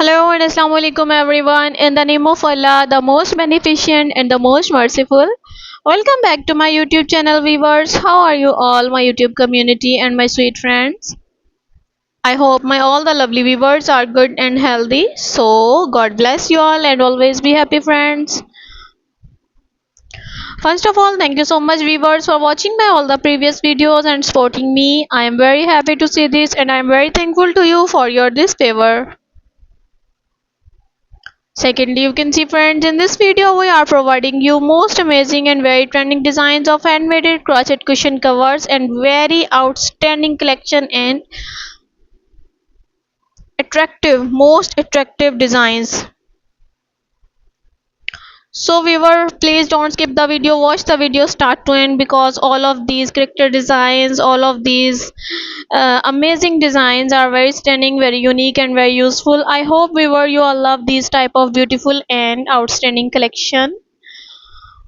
Hello and Assalamu alaikum everyone. In the name of Allah, the most beneficent and the most merciful. Welcome back to my YouTube channel viewers. How are you all, my YouTube community and my sweet friends? I hope my all the lovely viewers are good and healthy. So God bless you all and always be happy friends. First of all, thank you so much viewers for watching my all the previous videos and supporting me. I am very happy to see this and I am very thankful to you for your this favor. Secondly, you can see friends, in this video we are providing you most amazing and very trending designs of handmade crochet cushion covers and very outstanding collection and most attractive designs. So viewer, please don't skip the video, watch the video start to end because all of these character designs, all of these amazing designs are very stunning, very unique and very useful. I hope viewer you all love these type of beautiful and outstanding collection.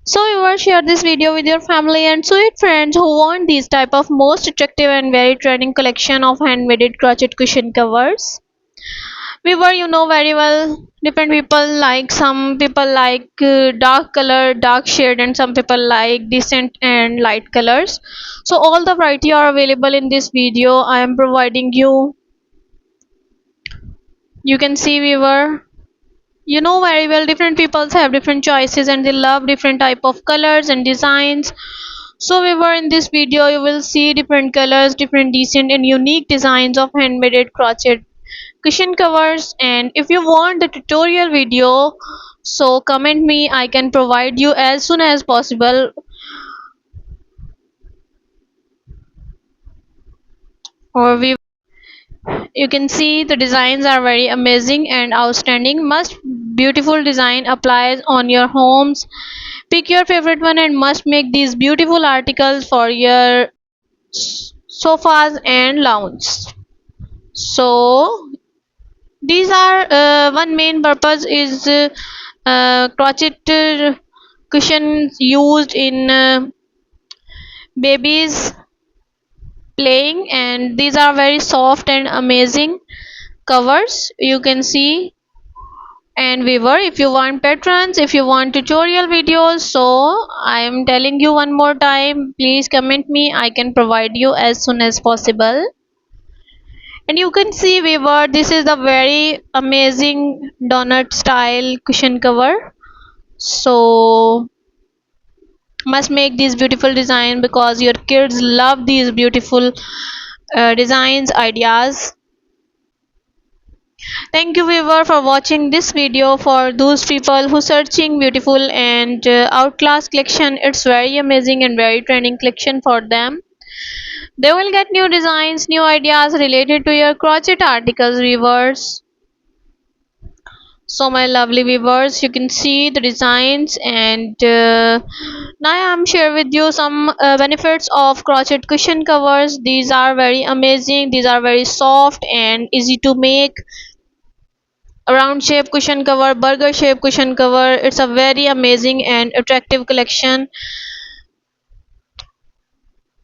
So viewer, share this video with your family and sweet friends who want these type of most attractive and very trending collection of handmade crochet cushion covers. Viewer, you know very well, different people like, some people like dark color, dark shade, and some people like decent and light colors. So all the variety are available in this video. I am providing you. You can see viewer. You know very well, different people have different choices and they love different type of colors and designs. So viewer, in this video you will see different colors, different decent and unique designs of handmade crochet cushion covers. And if you want the tutorial video, so comment me, I can provide you as soon as possible. Or you can see the designs are very amazing and outstanding. Must beautiful design applies on your homes. Pick your favorite one and must make these beautiful articles for your sofas and lounge. So these are one main purpose is crochet cushions used in babies playing, and these are very soft and amazing covers you can see. And viewer, if you want patrons, if you want tutorial videos, so I am telling you one more time, please comment me, I can provide you as soon as possible. And you can see viewer, this is the very amazing donut style cushion cover. So must make this beautiful design because your kids love these beautiful designs ideas. Thank you viewer for watching this video. For those people who searching beautiful and outclass collection, it's very amazing and very trending collection for them. They will get new designs, new ideas related to your crochet articles viewers. So my lovely viewers, you can see the designs, and now I am share with you some benefits of crochet cushion covers. These are very amazing, these are very soft and easy to make. A round shape cushion cover, burger shape cushion cover, it's a very amazing and attractive collection.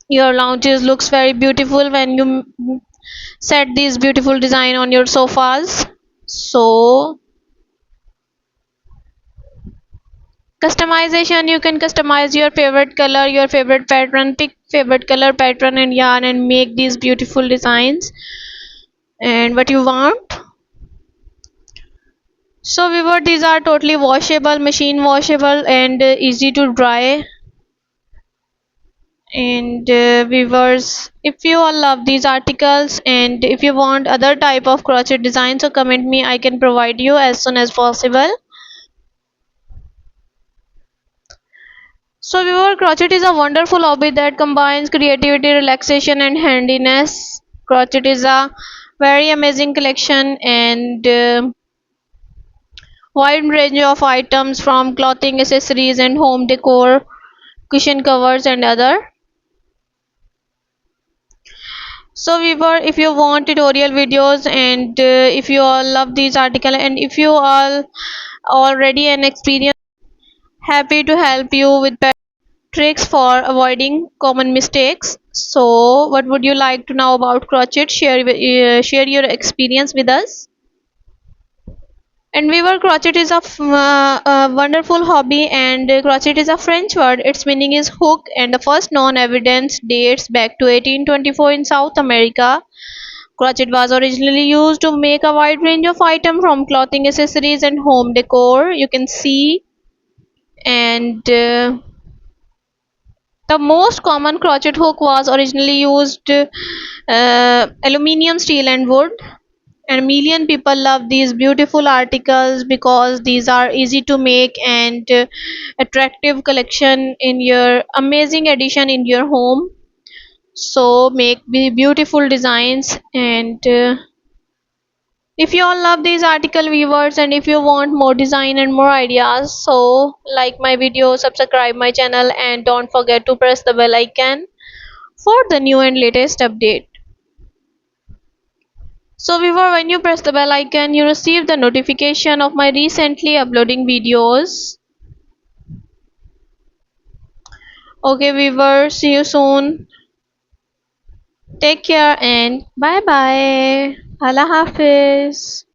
Your lounges looks very beautiful when you set these beautiful design on your sofas. So customization, you can customize your favorite color, your favorite pattern, pick favorite color, pattern and yarn and make these beautiful designs and what you want. So viewer, these are totally washable, machine washable and easy to dry. And viewers, if you all love these articles and if you want other type of crochet design, so comment me, I can provide you as soon as possible. So viewer, crochet is a wonderful hobby that combines creativity, relaxation and handiness. Crochet is a very amazing collection and wide range of items from clothing, accessories and home decor, cushion covers and other. So viewer, if you want tutorial videos and if you all love these article and if you all already an experience, happy to help you with tricks for avoiding common mistakes. So what would you like to know about crochet? Share your experience with us. And weaver, crochet is a wonderful hobby, and crochet is a French word. Its meaning is hook, and the first known evidence dates back to 1824 in South America. Crochet was originally used to make a wide range of items from clothing, accessories, and home decor. You can see, and the most common crochet hook was originally used aluminium, steel, and wood. And million people love these beautiful articles because these are easy to make and attractive collection in your amazing addition in your home. So make beautiful designs, and if you all love these article viewers, and if you want more design and more ideas, so like my video, subscribe my channel, and don't forget to press the bell icon for the new and latest update. So viewer, when you press the bell icon, you receive the notification of my recently uploading videos. Okay viewer, see you soon. Take care and bye bye. Allah Hafiz.